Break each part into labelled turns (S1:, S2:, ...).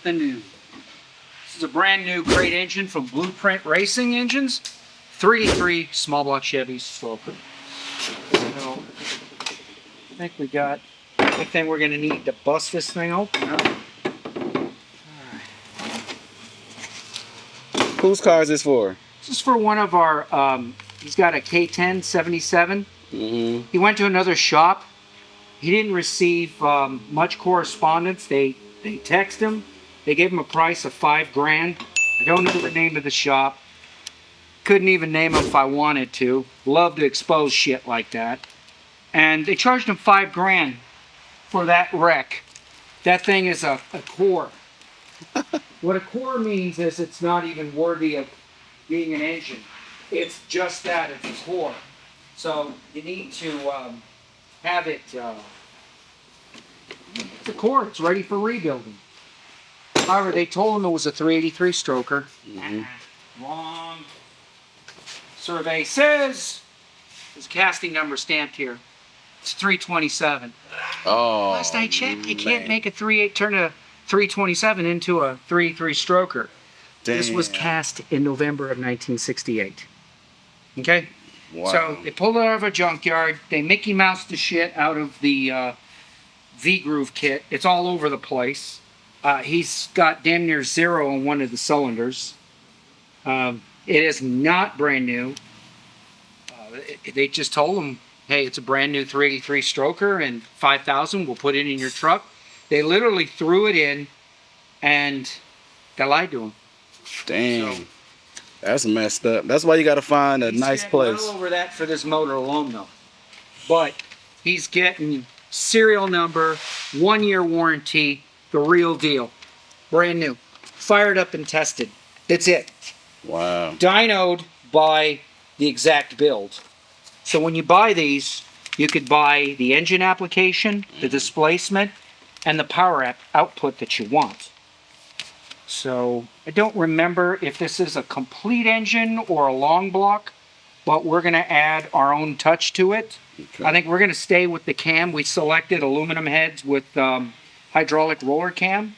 S1: something new. This is a brand new great engine from Blueprint Racing Engines. 383 small block Chevy Sloper. So, I think we got everything we're going to need to bust this thing open. Huh?
S2: Whose car is this for?
S1: This is for one of our, he's got a K10 77.
S2: Mm-hmm.
S1: He went to another shop. He didn't receive much correspondence. They text him. They gave him a price of $5,000. I don't know the name of the shop. Couldn't even name him if I wanted to. Love to expose shit like that. And they charged him $5,000 for that wreck. That thing is a core. What a core means is it's not even worthy of being an engine. It's just that, it's a core. So you need to have it, it's a core, it's ready for rebuilding. However, they told him it was a 383 stroker.
S2: Mm-hmm.
S1: Wrong. Survey says, there's a casting number stamped here. It's 327.
S2: Oh,
S1: last I checked, you can't make a turn a 327 into a 383 stroker.
S2: Damn.
S1: This was cast in November of 1968. Okay?
S2: Wow.
S1: So they pulled it out of a junkyard. They Mickey Moused the shit out of the V-groove kit. It's all over the place. He's got damn near zero on one of the cylinders. It is not brand new. They just told him, hey, it's a brand new 383 stroker and $5,000, we'll put it in your truck. They literally threw it in and they lied to him.
S2: Damn.
S1: So,
S2: that's messed up. That's why you got to find a nice place.
S1: Well over that for this motor alone, though. But he's getting serial number, 1-year warranty, the real deal. Brand new. Fired up and tested. That's it.
S2: Wow.
S1: Dynoed by the exact build. So when you buy these, you could buy the engine application, the displacement, and the power output that you want. So I don't remember if this is a complete engine or a long block, but we're going to add our own touch to it. Okay. I think we're going to stay with the cam. We selected aluminum heads with hydraulic roller cam,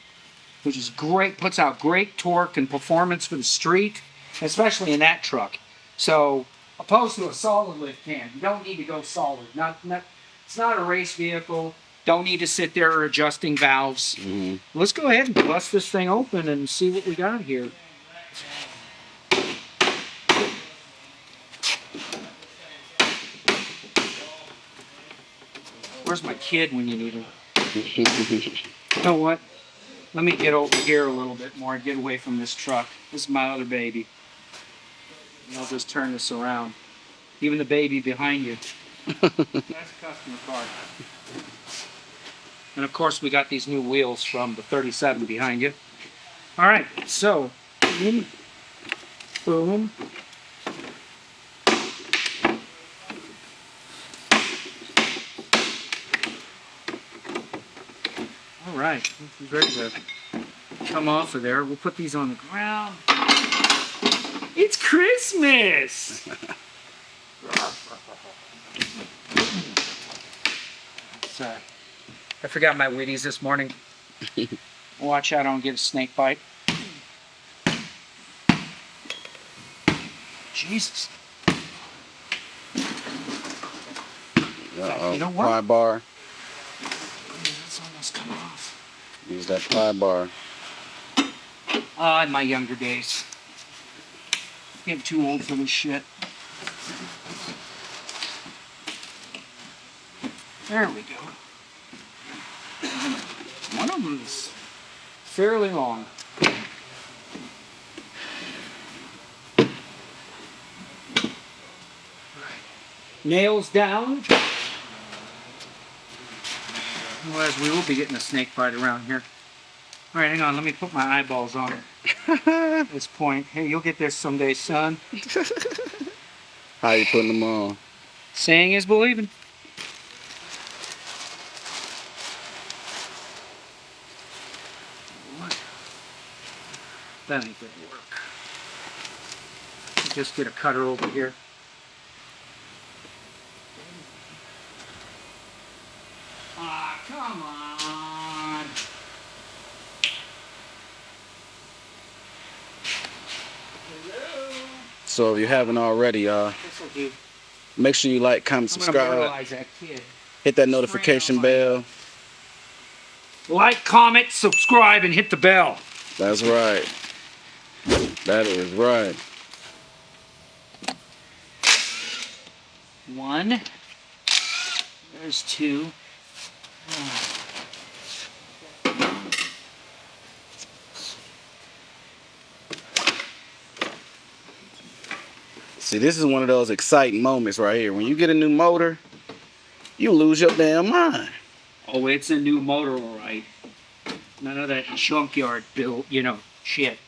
S1: which is great, puts out great torque and performance for the street, especially in that truck. So opposed to a solid lift cam, you don't need to go solid. It's not a race vehicle. Don't need to sit there adjusting valves.
S2: Mm-hmm.
S1: Let's go ahead and bust this thing open and see what we got here. Where's my kid when you need him? You know what? Let me get over here a little bit more and get away from this truck. This is my other baby. And I'll just turn this around. Even the baby behind you. That's a customer car. And of course, we got these new wheels from the 37 behind you. All right, so, boom, boom. All right, ready to come off of there. We'll put these on the ground. It's Christmas! Sorry. I forgot my Wheaties this morning. Watch out I don't get a snake bite. Jesus.
S2: Uh-oh.
S1: You know what?
S2: Pry bar.
S1: That's almost come off.
S2: Use that pry bar.
S1: In my younger days. Getting too old for this shit. There we go. One of them is fairly long. Nails down. Otherwise, we will be getting a snake bite around here. All right, hang on. Let me put my eyeballs on it. At this point. Hey, you'll get there someday, son.
S2: How you putting them on?
S1: Seeing is believing. What? That ain't gonna work. Just get a cutter over here. Ah, come on.
S2: So if you haven't already,
S1: This'll do.
S2: make sure you like, comment,
S1: I'm gonna
S2: subscribe,
S1: fertilize that kid.
S2: hit that notification bell.
S1: Like, comment, subscribe, and hit the bell.
S2: That's right. That is right.
S1: 1. There's 2.
S2: See, this is one of those exciting moments right here. When you get a new motor, you lose your damn mind.
S1: Oh, it's a new motor, all right. None of that junkyard built, shit.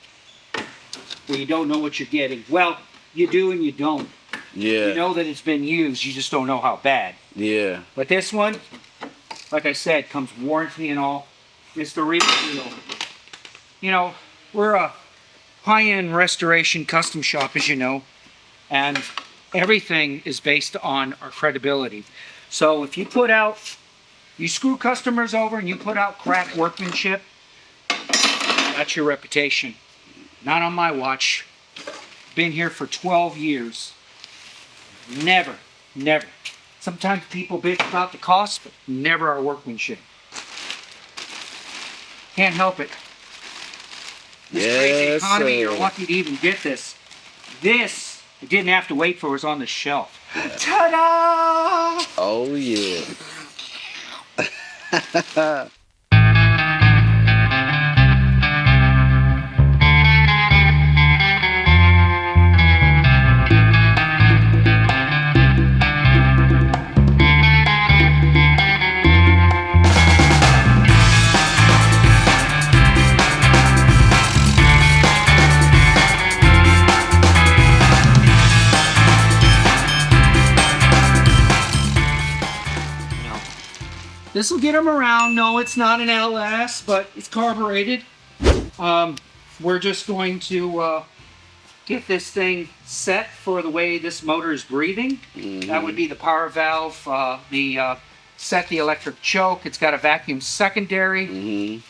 S1: Where you don't know what you're getting. Well, you do and you don't.
S2: Yeah.
S1: You know that it's been used, you just don't know how bad.
S2: Yeah.
S1: But this one, like I said, comes warranty and all. It's the real deal. We're a high-end restoration custom shop, as you know. And everything is based on our credibility. So if you screw customers over and you put out crap workmanship, that's your reputation. Not on my watch. Been here for 12 years. Never. Sometimes people bitch about the cost, but never our workmanship. Can't help it. This crazy economy, you're lucky to even get this. This, I didn't have to wait for, it was on the shelf. Ta-da!
S2: Oh, yeah.
S1: This will get them around. No, it's not an LS, but it's carbureted. We're just going to get this thing set for the way this motor is breathing. That would be the power valve, set the electric choke. It's got a vacuum secondary.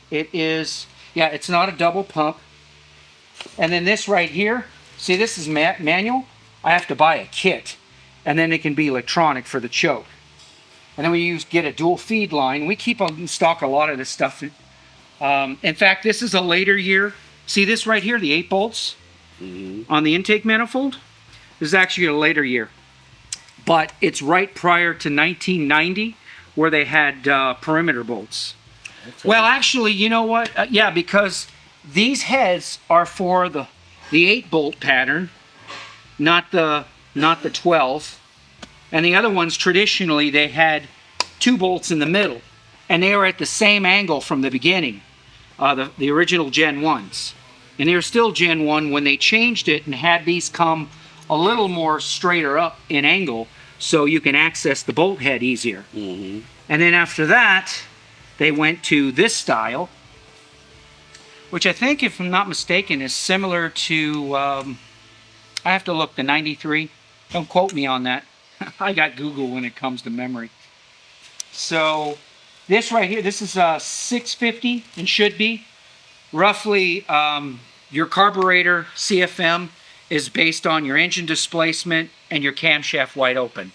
S1: It's not a double pump. And then this right here, see, this is manual. I have to buy a kit, and then it can be electronic for the choke. And then we get a dual feed line. We keep in stock a lot of this stuff. In fact, this is a later year. See this right here, the 8 bolts on the intake manifold? This is actually a later year. But it's right prior to 1990 where they had perimeter bolts. Okay. Well, actually, you know what? Because these heads are for the 8 bolt pattern, not the 12. And the other ones, traditionally, they had 2 bolts in the middle. And they were at the same angle from the beginning, the original Gen 1s. And they were still Gen 1 when they changed it and had these come a little more straighter up in angle so you can access the bolt head easier. And then after that, they went to this style, which I think, if I'm not mistaken, is similar to, I have to look, the 93. Don't quote me on that. I got Google when it comes to memory. So this right here, this is a 650 and should be. Roughly, your carburetor CFM is based on your engine displacement and your camshaft wide open.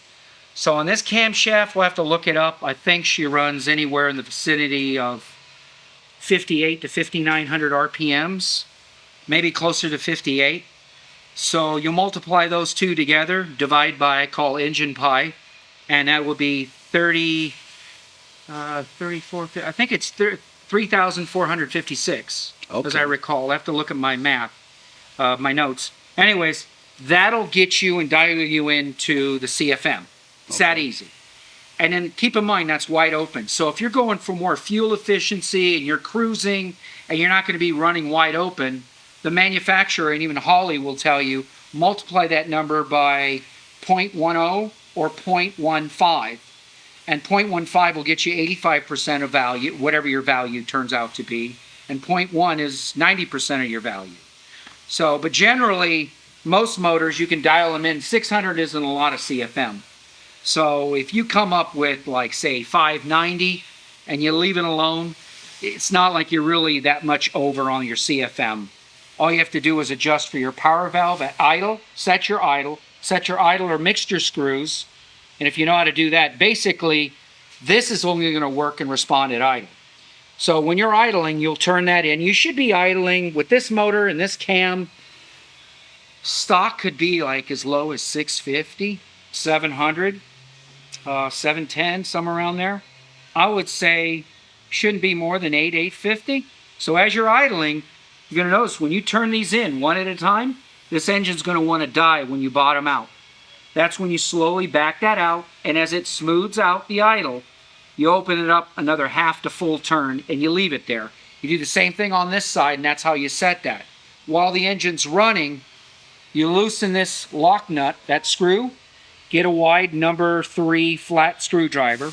S1: So on this camshaft, we'll have to look it up. I think she runs anywhere in the vicinity of 58 to 5,900 RPMs, maybe closer to 58. So you'll multiply those two together, divide by, I call engine pi, and that will be 34, I think it's 3,456, as I recall. I have to look at my math, my notes. Anyways, that'll get you and dial you into the CFM. It's that easy. And then keep in mind, that's wide open. So if you're going for more fuel efficiency and you're cruising and you're not going to be running wide open, the manufacturer and even Holley will tell you, multiply that number by 0.10 or 0.15. And 0.15 will get you 85% of value, whatever your value turns out to be. And 0.1 is 90% of your value. So, but generally, most motors, you can dial them in. 600 isn't a lot of CFM. So if you come up with, like, say, 590 and you leave it alone, it's not like you're really that much over on your CFM. all you have to do is adjust for your power valve at idle, set your idle or mixture screws. And if you know how to do that, basically, this is only going to work and respond at idle. So when you're idling, you'll turn that in. You should be idling with this motor and this cam. Stock could be like as low as 650, 700, 710, somewhere around there. I would say shouldn't be more than 850. So as you're idling, you're going to notice when you turn these in one at a time, this engine's going to want to die when you bottom out. That's when you slowly back that out, and as it smooths out the idle, you open it up another half to full turn and you leave it there. You do the same thing on this side, and that's how you set that. While the engine's running, you loosen this lock nut, that screw, get a wide number 3 flat screwdriver,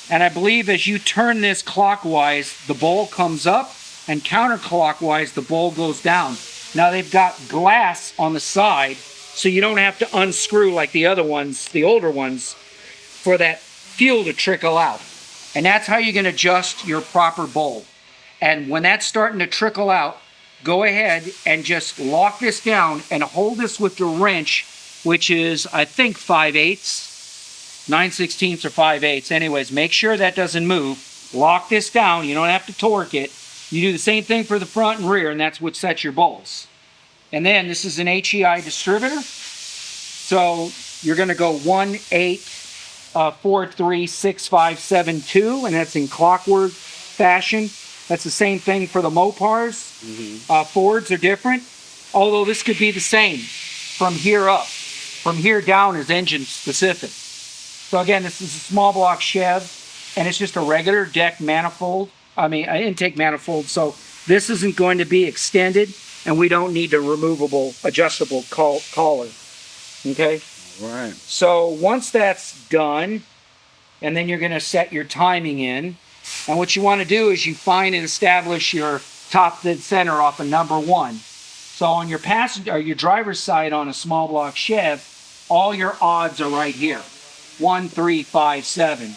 S1: and I believe as you turn this clockwise, the bowl comes up, and counterclockwise, the bowl goes down. Now they've got glass on the side, so you don't have to unscrew like the other ones, the older ones, for that fuel to trickle out. And that's how you can adjust your proper bowl. And when that's starting to trickle out, go ahead and just lock this down and hold this with the wrench, which is, I think, 5/8, 9/16 or 5/8. Anyways, make sure that doesn't move. Lock this down. You don't have to torque it. You do the same thing for the front and rear, and that's what sets your bowls. And then this is an HEI distributor. So you're going to go 1-8-4-3-6-5-7-2, and that's in clockwork fashion. That's the same thing for the Mopars. Fords are different, although this could be the same from here up. From here down is engine specific. So again, this is a small block Chev, and it's just a regular deck manifold. Intake manifold. So this isn't going to be extended, and we don't need a removable, adjustable collar. Okay?
S2: Right.
S1: So once that's done, and then you're going to set your timing in, and what you want to do is you find and establish your top dead center off of number 1. So on your passenger or your driver's side on a small block Chev, all your odds are right here. 1, 3, 5, 7.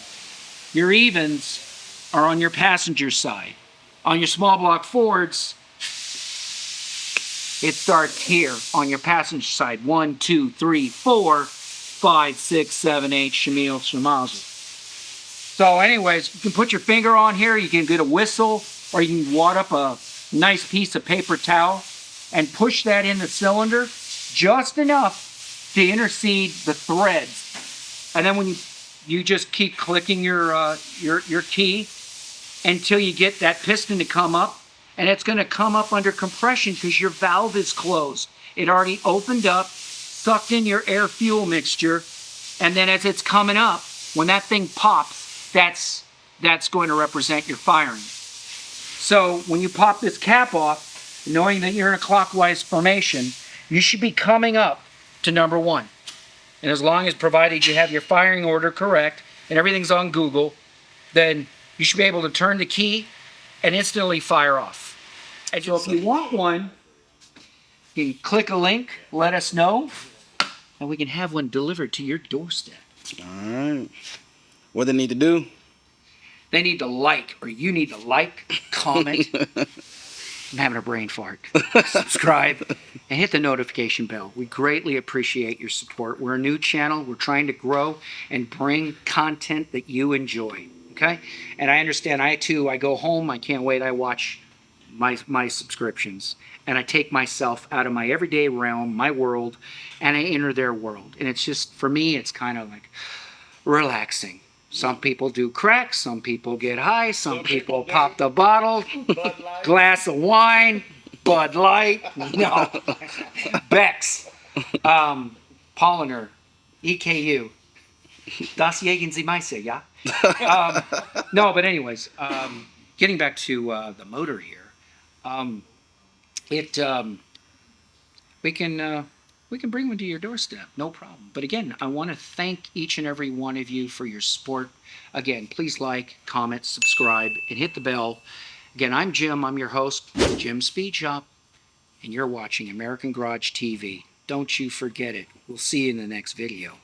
S1: Your evens are on your passenger side. On your small block Fords, it starts here on your passenger side. 1, 2, 3, 4, 5, 6, 7, 8, Shamil, Shamazel. So anyways, you can put your finger on here, you can get a whistle, or you can wad up a nice piece of paper towel and push that in the cylinder just enough to intercede the threads. And then when you just keep clicking your key until you get that piston to come up, and it's going to come up under compression because your valve is closed. It already opened up, sucked in your air fuel mixture, and then as it's coming up, when that thing pops, that's going to represent your firing. So when you pop this cap off, knowing that you're in a clockwise formation, you should be coming up to number 1. And as long as provided you have your firing order correct and everything's on Google, then you should be able to turn the key and instantly fire off. And so if you want one, you can click a link, let us know, and we can have one delivered to your doorstep.
S2: All right. What they need to do?
S1: They need to like, or you need to like, comment. I'm having a brain fart. Subscribe and hit the notification bell. We greatly appreciate your support. We're a new channel. We're trying to grow and bring content that you enjoy. Okay? And I understand, I go home, I can't wait, I watch my subscriptions. And I take myself out of my everyday realm, my world, and I enter their world. And it's just, for me, it's kind of like relaxing. Some people do crack, some people get high, some people pop the bottle, glass of wine, Bud Light, no, Beck's, Polliner, EKU, Das Jägen Sie Meise, yeah? No, but anyways, getting back to the motor here, we can bring one to your doorstep, no problem. But again, I want to thank each and every one of you for your support. Again, please like, comment, subscribe, and hit the bell. Again, I'm Jim. I'm your host, Jim Speed Shop, and you're watching American Garage TV. Don't you forget it. We'll see you in the next video.